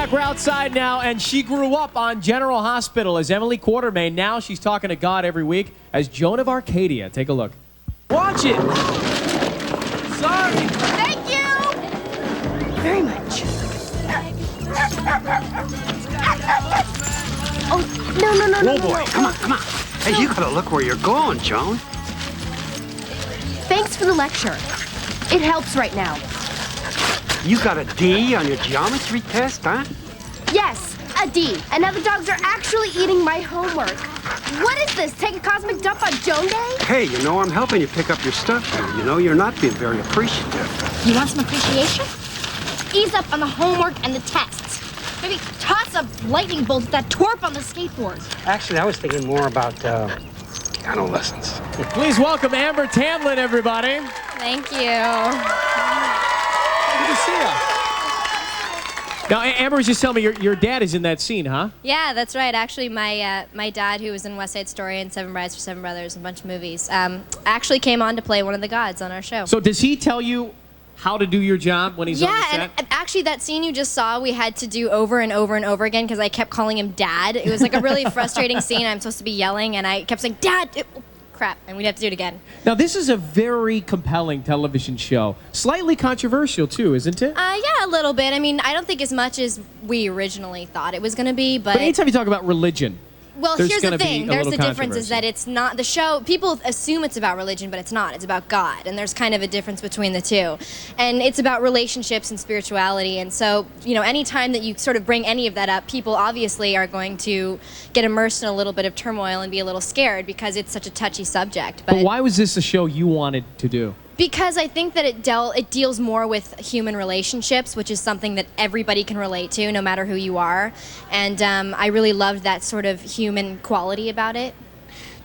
back. We're outside now, and she grew up on General Hospital as Emily Quartermain. Now she's talking to God every week as Joan of Arcadia. Take a look. Watch it. Sorry. Thank you very much. Oh, no. Boy, come on. Hey, you gotta look where you're going, Joan. Thanks for the lecture. It helps right now. You got a D on your geometry test, huh? Yes, a D. And now the dogs are actually eating my homework. What is this? Take a cosmic dump on Joan Day? Hey, you know I'm helping you pick up your stuff here. You know you're not being very appreciative. You want some appreciation? Ease up on the homework and the tests. Maybe toss a lightning bolt at that twerp on the skateboard. Actually, I was thinking more about piano lessons. Please welcome Amber Tamblyn, everybody. Thank you. Good to see you. Now, Amber was just telling me your dad is in that scene, huh? Yeah, that's right. Actually, my dad, who was in West Side Story and Seven Brides for Seven Brothers and a bunch of movies, actually came on to play one of the gods on our show. So does he tell you how to do your job when he's on the set? Yeah, and actually that scene you just saw, we had to do over and over and over again because I kept calling him Dad. It was like a really frustrating scene. I'm supposed to be yelling, and I kept saying, Dad! Crap, and we'd have to do it again. Now, this is a very compelling television show. Slightly controversial, too, isn't it? Yeah, a little bit. I mean, I don't think as much as we originally thought it was going to be, but anytime you talk about religion, well, there's here's the gonna be thing. a There's little the difference is that it's not the show. People assume it's about religion, but it's not. It's about God, and there's kind of a difference between the two. And it's about relationships and spirituality. And so, you know, anytime that you sort of bring any of that up, people obviously are going to get immersed in a little bit of turmoil and be a little scared because it's such a touchy subject. But why was this a show you wanted to do? Because I think that it deals more with human relationships, which is something that everybody can relate to, no matter who you are. And I really loved that sort of human quality about it.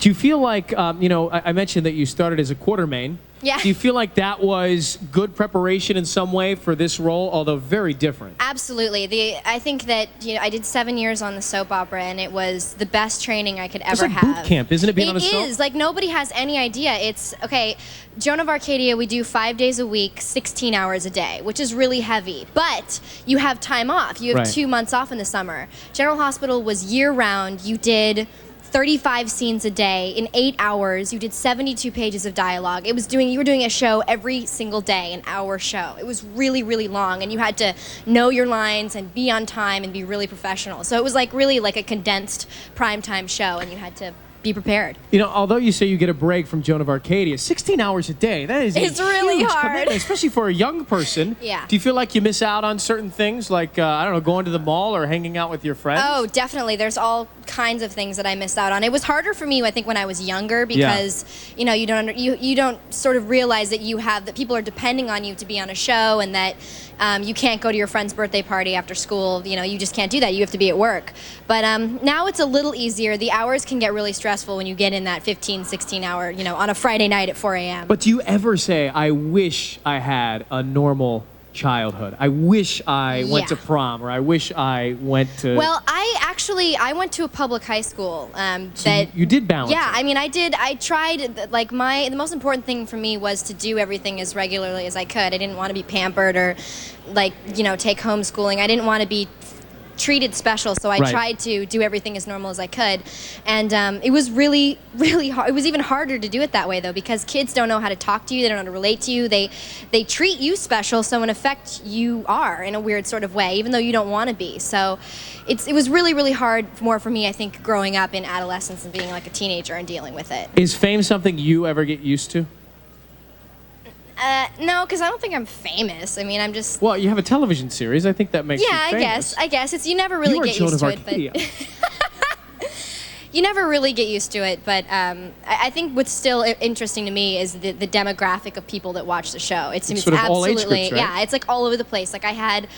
Do you feel like, you know, I mentioned that you started as a Quartermain. Yeah. Do you feel like that was good preparation in some way for this role, although very different? Absolutely. I think that, you know, I did 7 years on the soap opera, and it was the best training I could ever It's like have. boot camp, isn't it, being on a soap? It is. Like, nobody has any idea. It's, okay, Joan of Arcadia, we do 5 days a week, 16 hours a day, which is really heavy. But you have time off. You have 2 months off in the summer. General Hospital was year-round. You did 35 scenes a day in 8 hours. You did 72 pages of dialogue. You were doing a show every single day, an hour show. It was really, really long, and you had to know your lines and be on time and be really professional. So it was like really like a condensed primetime show, and you had to be prepared. You know, although you say you get a break from Joan of Arcadia, 16 hours a day, that is It's really huge hard. commitment, especially for a young person. Yeah. Do you feel like you miss out on certain things, like, I don't know, going to the mall or hanging out with your friends? Oh, definitely. There's all kinds of things that I missed out on. It was harder for me, I think, when I was younger because, you know, you don't sort of realize that people are depending on you to be on a show, and that you can't go to your friend's birthday party after school. You know, you just can't do that. You have to be at work. But now it's a little easier. The hours can get really stressful when you get in that 15, 16 hour, you know, on a Friday night at 4 a.m. But do you ever say, I wish I had a normal childhood? I wish I went to prom, or I wish I went to... Well, I went to a public high school. You did balance Yeah, it. I mean, I tried, like, the most important thing for me was to do everything as regularly as I could. I didn't want to be pampered or, like, you know, take homeschooling. I didn't want to be treated special, so I tried to do everything as normal as I could. And it was really, really hard. It was even harder to do it that way, though, because kids don't know how to talk to you. They don't know how to relate to you. They treat you special, so in effect, you are in a weird sort of way, even though you don't want to be. So it was really, really hard more for me, I think, growing up in adolescence and being like a teenager and dealing with it. Is fame something you ever get used to? No, because I don't think I'm famous. I mean, I'm just... Well, you have a television series. I think that makes you famous. I guess. You never really get used to it, but... You never really get used to it, but I think what's still interesting to me is the demographic of people that watch the show. It's sort of absolutely, all age groups, right? Yeah, it's like all over the place. Like I had,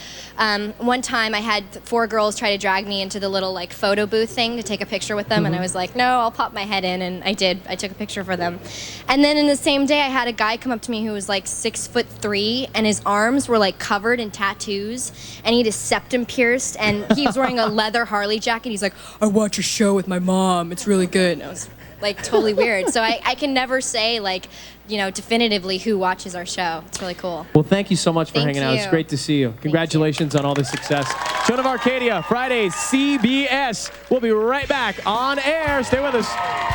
one time I had 4 girls try to drag me into the little like photo booth thing to take a picture with them, and I was like, no, I'll pop my head in, and I did. I took a picture for them. And then in the same day, I had a guy come up to me who was like 6'3", and his arms were like covered in tattoos, and he had his septum pierced, and he was wearing a leather Harley jacket. He's like, I watch your show with my mom. It's really good. And I was like totally weird. So I can never say like, you know, definitively who watches our show. It's really cool. Well, thank you so much for Thank hanging out. It's you. great to see you. Congratulations on all the success. Joan of Arcadia, Fridays, CBS. We'll be right back on air. Stay with us.